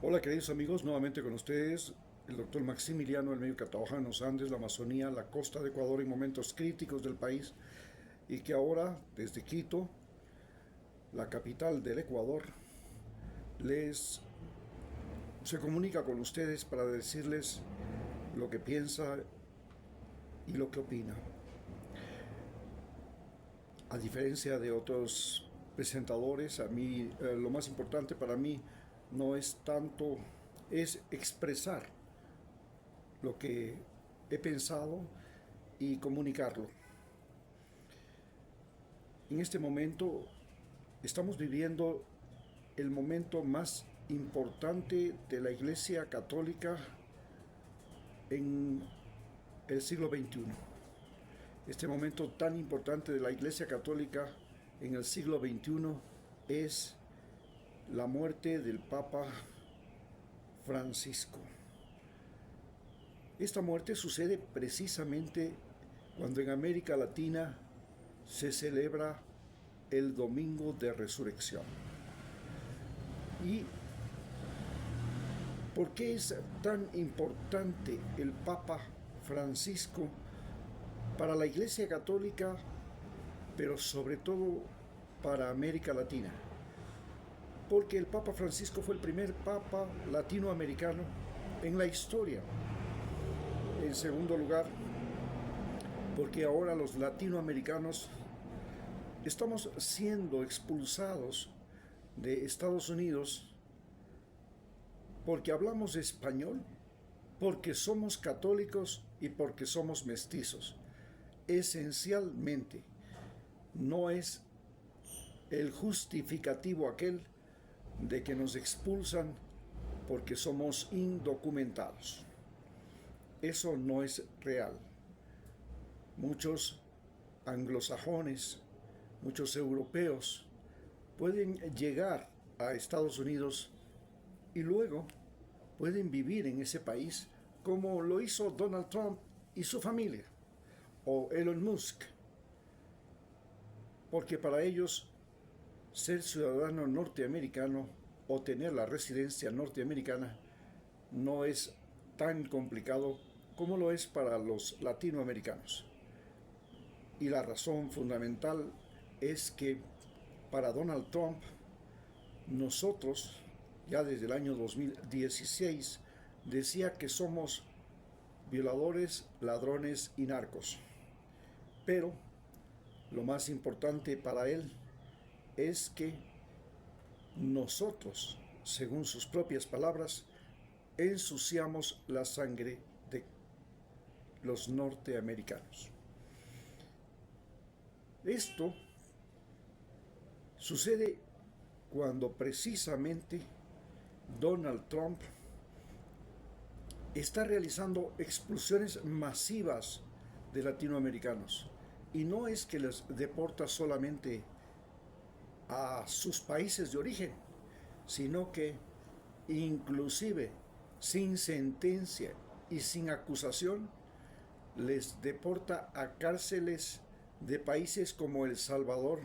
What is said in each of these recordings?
Hola queridos amigos, nuevamente con ustedes el doctor Maximiliano, el médico que trabaja en los Andes, la Amazonía, la costa de Ecuador en momentos críticos del país y que ahora desde Quito, la capital del Ecuador, les se comunica con ustedes para decirles lo que piensa y lo que opina. A diferencia de otros presentadores, a mí lo más importante para mí no es tanto es expresar lo que he pensado y comunicarlo. En este momento estamos viviendo el momento más importante de la Iglesia Católica en el siglo XXI. Este momento tan importante de la Iglesia Católica en el siglo XXI es la muerte del Papa Francisco. Esta muerte sucede precisamente cuando en América Latina se celebra el Domingo de Resurrección. ¿Y por qué es tan importante el Papa Francisco para la Iglesia Católica, pero sobre todo para América Latina? Porque el Papa Francisco fue el primer Papa latinoamericano en la historia. En segundo lugar, porque ahora los latinoamericanos estamos siendo expulsados de Estados Unidos porque hablamos español, porque somos católicos y porque somos mestizos. Esencialmente, no es el justificativo aquel de que nos expulsan porque somos indocumentados. Eso no es real. Muchos anglosajones, muchos europeos pueden llegar a Estados Unidos y luego pueden vivir en ese país como lo hizo Donald Trump y su familia, o Elon Musk, porque para ellos ser ciudadano norteamericano o tener la residencia norteamericana no es tan complicado como lo es para los latinoamericanos. Y la razón fundamental es que para Donald Trump, nosotros, ya desde el año 2016, decía que somos violadores, ladrones y narcos. Pero lo más importante para él es que nosotros, según sus propias palabras, ensuciamos la sangre de los norteamericanos. Esto sucede cuando precisamente Donald Trump está realizando expulsiones masivas de latinoamericanos. Y no es que les deporta solamente a sus países de origen, sino que inclusive sin sentencia y sin acusación les deporta a cárceles de países como El Salvador,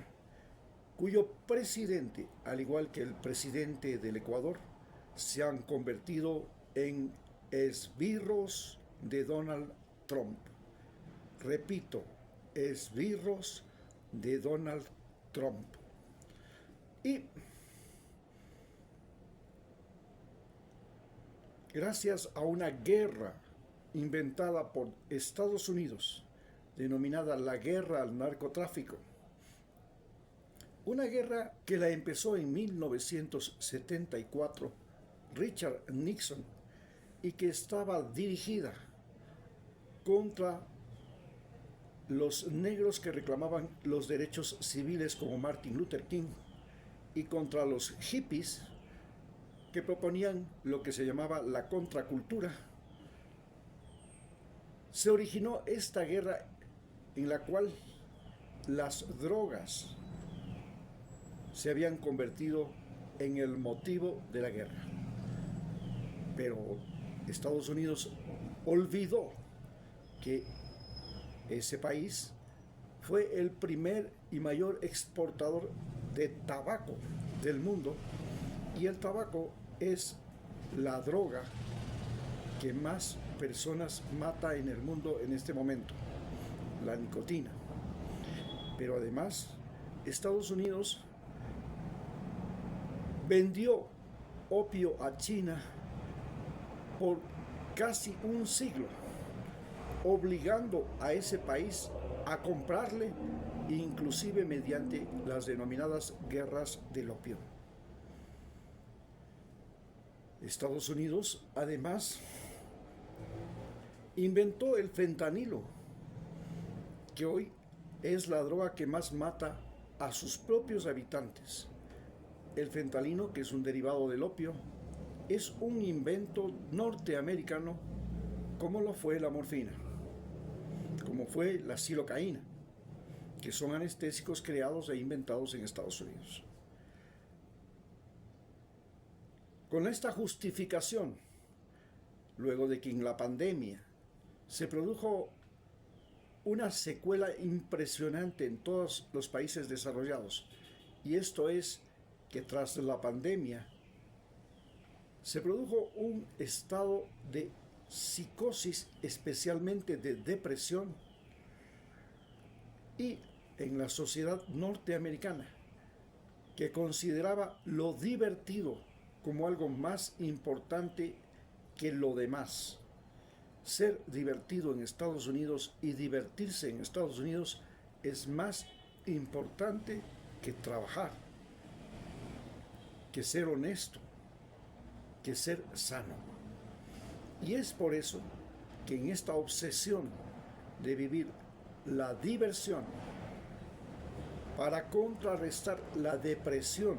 cuyo presidente, al igual que el presidente del Ecuador, se han convertido en esbirros de Donald Trump. Repito, esbirros de Donald Trump. Y gracias a una guerra inventada por Estados Unidos, denominada la guerra al narcotráfico, una guerra que la empezó en 1974 Richard Nixon y que estaba dirigida contra los negros que reclamaban los derechos civiles como Martin Luther King y contra los hippies que proponían lo que se llamaba la contracultura. Se originó esta guerra en la cual las drogas se habían convertido en el motivo de la guerra. Pero Estados Unidos olvidó que ese país fue el primer y mayor exportador de tabaco del mundo, y el tabaco es la droga que más personas mata en el mundo en este momento, la nicotina. Pero además, Estados Unidos vendió opio a China por casi un siglo, obligando a ese país a comprarle, inclusive mediante las denominadas guerras del opio. Estados Unidos, además, inventó el fentanilo, que hoy es la droga que más mata a sus propios habitantes. El fentanilo, que es un derivado del opio, es un invento norteamericano, como lo fue la morfina, como fue la xilocaína, que son anestésicos creados e inventados en Estados Unidos. Con esta justificación, luego de que en la pandemia se produjo una secuela impresionante en todos los países desarrollados, y esto es que tras la pandemia se produjo un estado de psicosis, especialmente de depresión, y en la sociedad norteamericana, que consideraba lo divertido como algo más importante que lo demás. Ser divertido en Estados Unidos y divertirse en Estados Unidos es más importante que trabajar, que ser honesto, que ser sano. Y es por eso que en esta obsesión de vivir la diversión para contrarrestar la depresión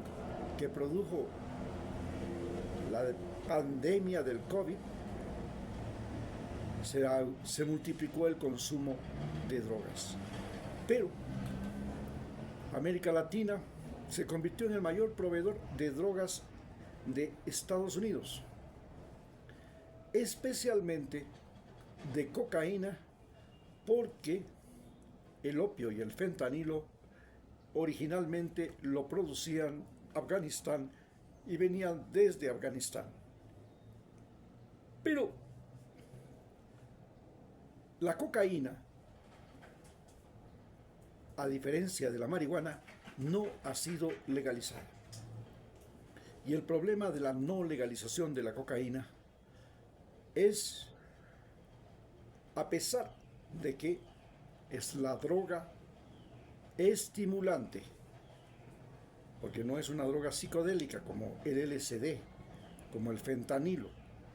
que produjo la pandemia del COVID, se multiplicó el consumo de drogas. Pero América Latina se convirtió en el mayor proveedor de drogas de Estados Unidos, especialmente de cocaína, porque el opio y el fentanilo originalmente lo producían Afganistán y venían desde Afganistán. Pero la cocaína, a diferencia de la marihuana, no ha sido legalizada. Y el problema de la no legalización de la cocaína es, a pesar de que es la droga estimulante, porque no es una droga psicodélica como el LSD, como el fentanilo,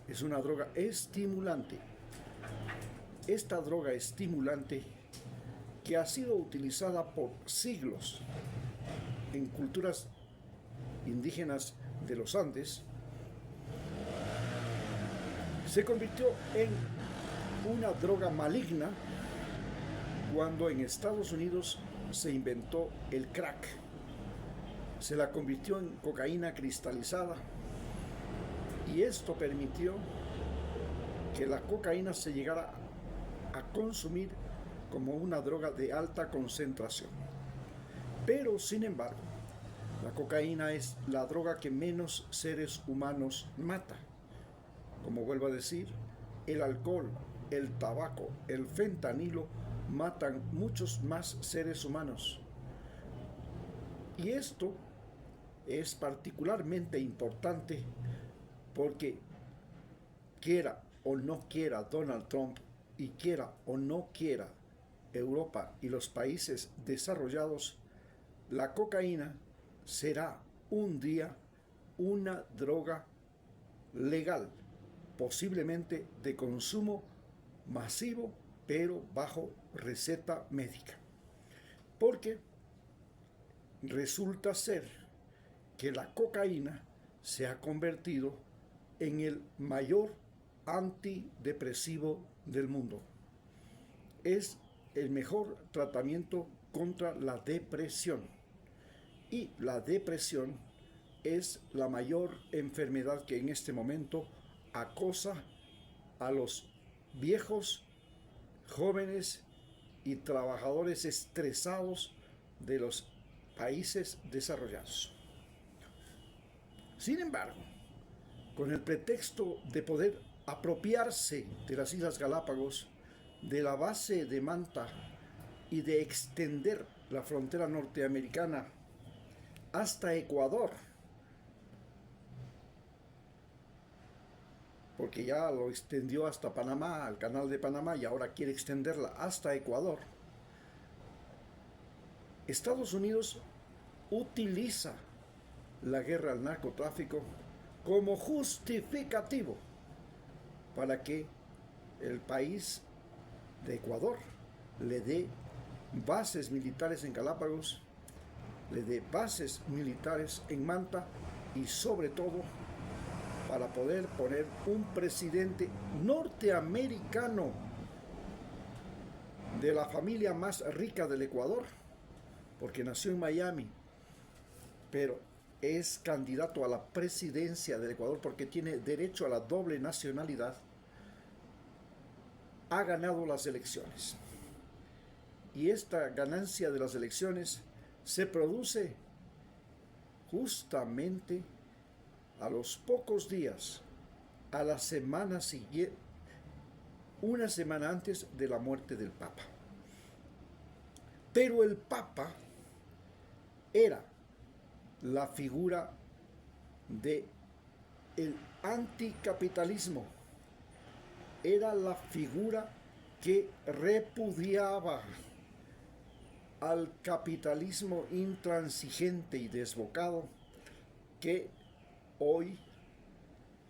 es una droga estimulante. Esta droga estimulante, que ha sido utilizada por siglos en culturas indígenas de los Andes, se convirtió en una droga maligna cuando en Estados Unidos se inventó el crack. Se la convirtió en cocaína cristalizada, y esto permitió que la cocaína se llegara a consumir como una droga de alta concentración. Pero, sin embargo, la cocaína es la droga que menos seres humanos mata. Como vuelvo a decir, el alcohol, el tabaco, el fentanilo matan muchos más seres humanos. Y esto es particularmente importante porque, quiera o no quiera Donald Trump, y quiera o no quiera Europa y los países desarrollados, la cocaína será un día una droga legal, posiblemente de consumo masivo, pero bajo receta médica. Porque resulta ser que la cocaína se ha convertido en el mayor antidepresivo del mundo. Es el mejor tratamiento contra la depresión. Y la depresión es la mayor enfermedad que en este momento acosa a los viejos, jóvenes y trabajadores estresados de los países desarrollados. Sin embargo, con el pretexto de poder apropiarse de las Islas Galápagos, de la base de Manta y de extender la frontera norteamericana hasta Ecuador, porque ya lo extendió hasta Panamá, al canal de Panamá, y ahora quiere extenderla hasta Ecuador. Estados Unidos utiliza la guerra al narcotráfico como justificativo para que el país de Ecuador le dé bases militares en Galápagos, le dé bases militares en Manta y sobre todo para poder poner un presidente norteamericano de la familia más rica del Ecuador, porque nació en Miami, pero es candidato a la presidencia del Ecuador porque tiene derecho a la doble nacionalidad, ha ganado las elecciones. Y esta ganancia de las elecciones se produce justamente a los pocos días, a la semana siguiente, una semana antes de la muerte del Papa. Pero el Papa era la figura de el anticapitalismo, era la figura que repudiaba al capitalismo intransigente y desbocado que hoy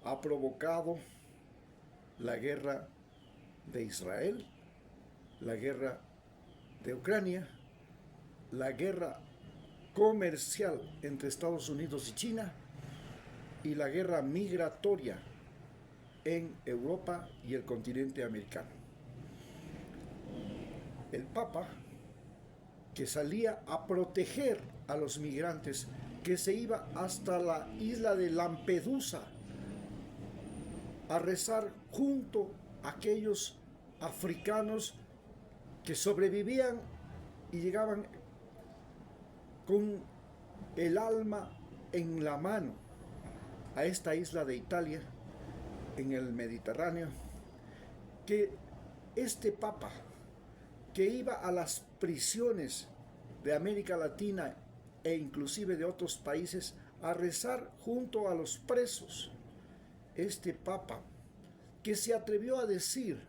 ha provocado la guerra de Israel, la guerra de Ucrania, la guerra comercial entre Estados Unidos y China y la guerra migratoria en Europa y el continente americano. El Papa, que salía a proteger a los migrantes, que se iba hasta la isla de Lampedusa a rezar junto a aquellos africanos que sobrevivían y llegaban con el alma en la mano a esta isla de Italia, en el Mediterráneo, que este Papa, que iba a las prisiones de América Latina e inclusive de otros países a rezar junto a los presos, este Papa, que se atrevió a decir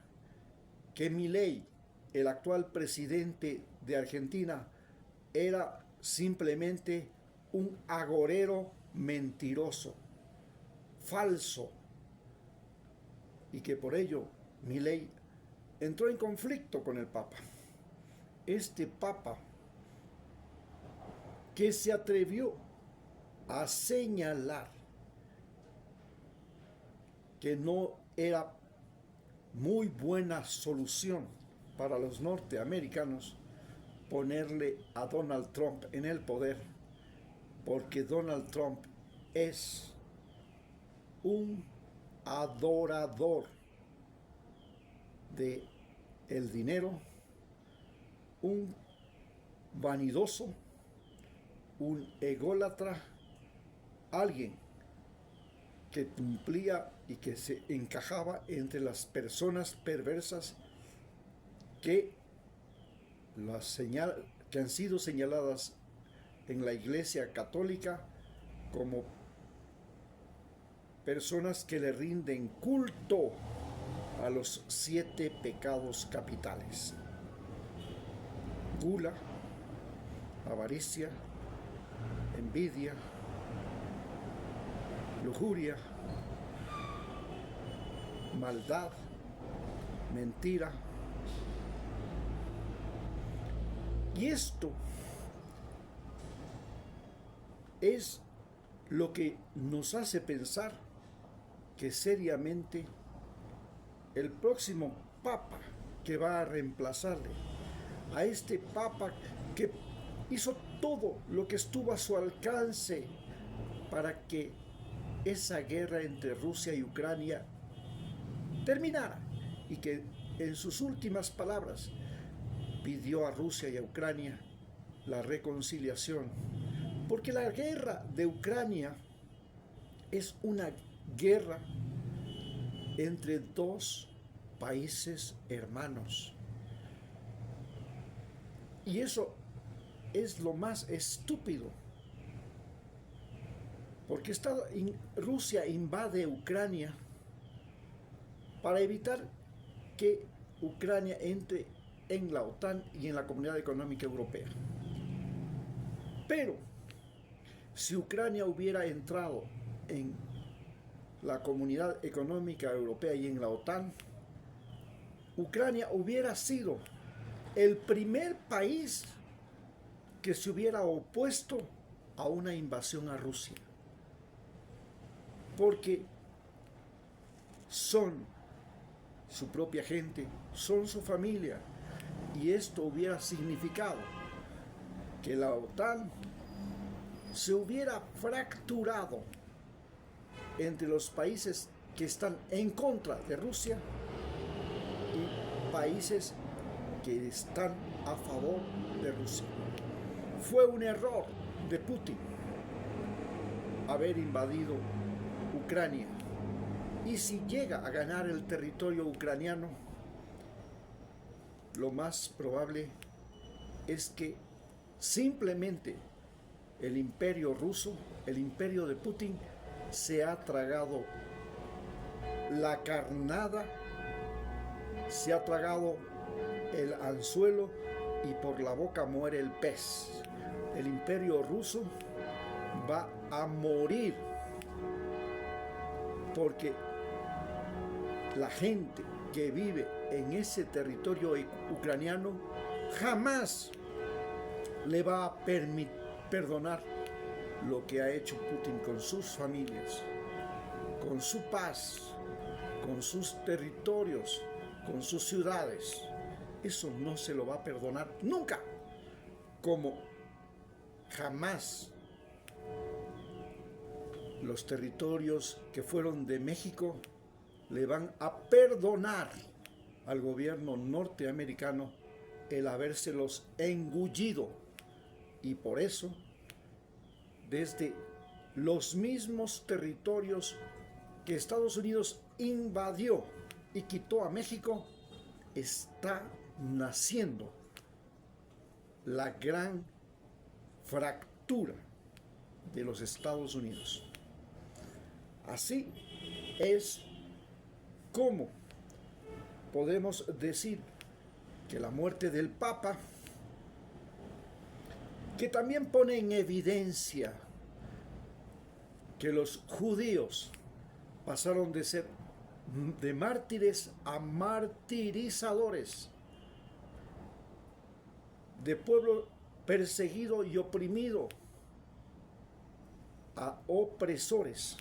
que Milei, el actual presidente de Argentina, era simplemente un agorero mentiroso, falso, y que por ello Milei entró en conflicto con el Papa. Este Papa que se atrevió a señalar que no era muy buena solución para los norteamericanos ponerle a Donald Trump en el poder, porque Donald Trump es un adorador de el dinero, un vanidoso, un ególatra, alguien que cumplía y que se encajaba entre las personas perversas que han sido señaladas en la Iglesia Católica como personas que le rinden culto a los 7 pecados capitales: gula, avaricia, envidia, lujuria, maldad, mentira. Y esto es lo que nos hace pensar que seriamente el próximo Papa que va a reemplazarle a este Papa que hizo todo lo que estuvo a su alcance para que esa guerra entre Rusia y Ucrania terminara, y que en sus últimas palabras pidió a Rusia y a Ucrania la reconciliación, porque la guerra de Ucrania es una guerra entre dos países hermanos. Y eso es lo más estúpido, porque Rusia invade Ucrania para evitar que Ucrania entre en la OTAN y en la Comunidad Económica Europea. Pero si Ucrania hubiera entrado en la Comunidad Económica Europea y en la OTAN, Ucrania hubiera sido el primer país que se hubiera opuesto a una invasión a Rusia, porque son su propia gente, son su familia, y esto hubiera significado que la OTAN se hubiera fracturado entre los países que están en contra de Rusia y países que están a favor de Rusia. Fue un error de Putin haber invadido Ucrania, y si llega a ganar el territorio ucraniano, lo más probable es que simplemente el imperio ruso, el imperio de Putin, se ha tragado la carnada, se ha tragado el anzuelo y por la boca muere el pez. El imperio ruso va a morir porque la gente que vive en ese territorio ucraniano jamás le va a perdonar lo que ha hecho Putin con sus familias, con su paz, con sus territorios, con sus ciudades. Eso no se lo va a perdonar nunca, como jamás los territorios que fueron de México le van a perdonar al gobierno norteamericano el habérselos engullido. Y por eso, desde los mismos territorios que Estados Unidos invadió y quitó a México, está naciendo la gran fractura de los Estados Unidos. Así es como podemos decir que la muerte del Papa, que también pone en evidencia que los judíos pasaron de ser de mártires a martirizadores, de pueblo perseguido y oprimido a opresores,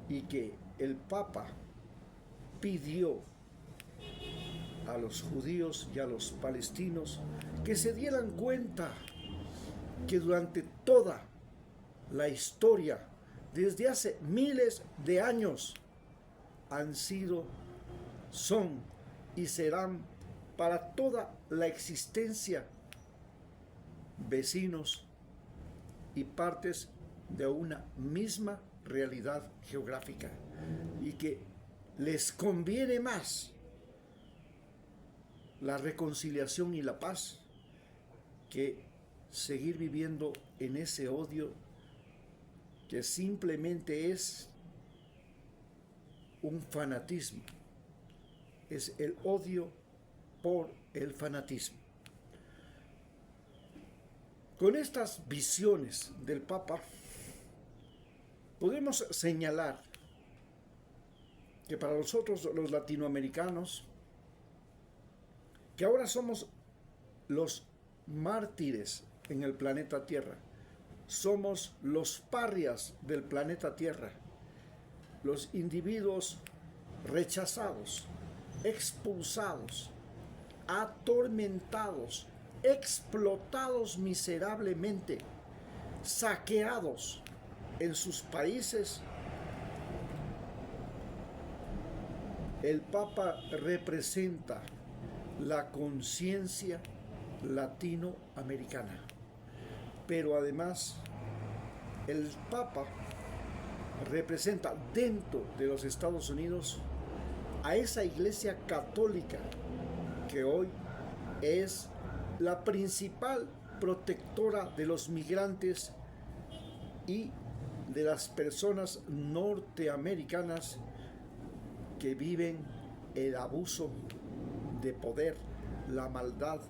y que el Papa pidió a los judíos y a los palestinos que se dieran cuenta que durante toda la historia, desde hace miles de años, han sido, son y serán para toda la existencia vecinos y partes de una misma realidad geográfica, y que les conviene más la reconciliación y la paz que seguir viviendo en ese odio que simplemente es un fanatismo, es el odio por el fanatismo. Con estas visiones del Papa, podemos señalar que para nosotros los latinoamericanos, que ahora somos los mártires en el planeta Tierra, somos los parias del planeta Tierra, los individuos rechazados, expulsados, atormentados, explotados miserablemente, saqueados en sus países. El Papa representa la conciencia latinoamericana, pero además el Papa representa dentro de los Estados Unidos a esa iglesia católica que hoy es la principal protectora de los migrantes y de las personas norteamericanas que viven el abuso de poder, la maldad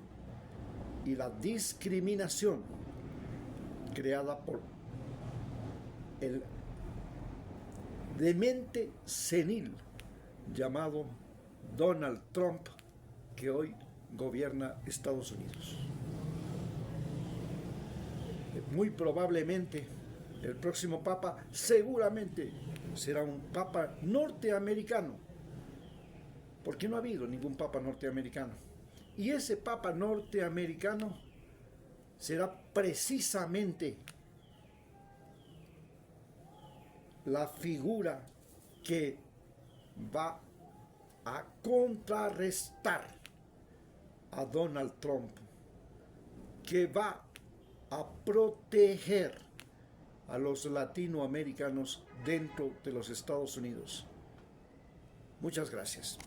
y la discriminación creada por el demente senil llamado Donald Trump, que hoy gobierna Estados Unidos. Muy probablemente el próximo papa seguramente será un papa norteamericano, porque no ha habido ningún papa norteamericano. Y ese papa norteamericano será precisamente la figura que va a contrarrestar a Donald Trump, que va a proteger a los latinoamericanos dentro de los Estados Unidos. Muchas gracias.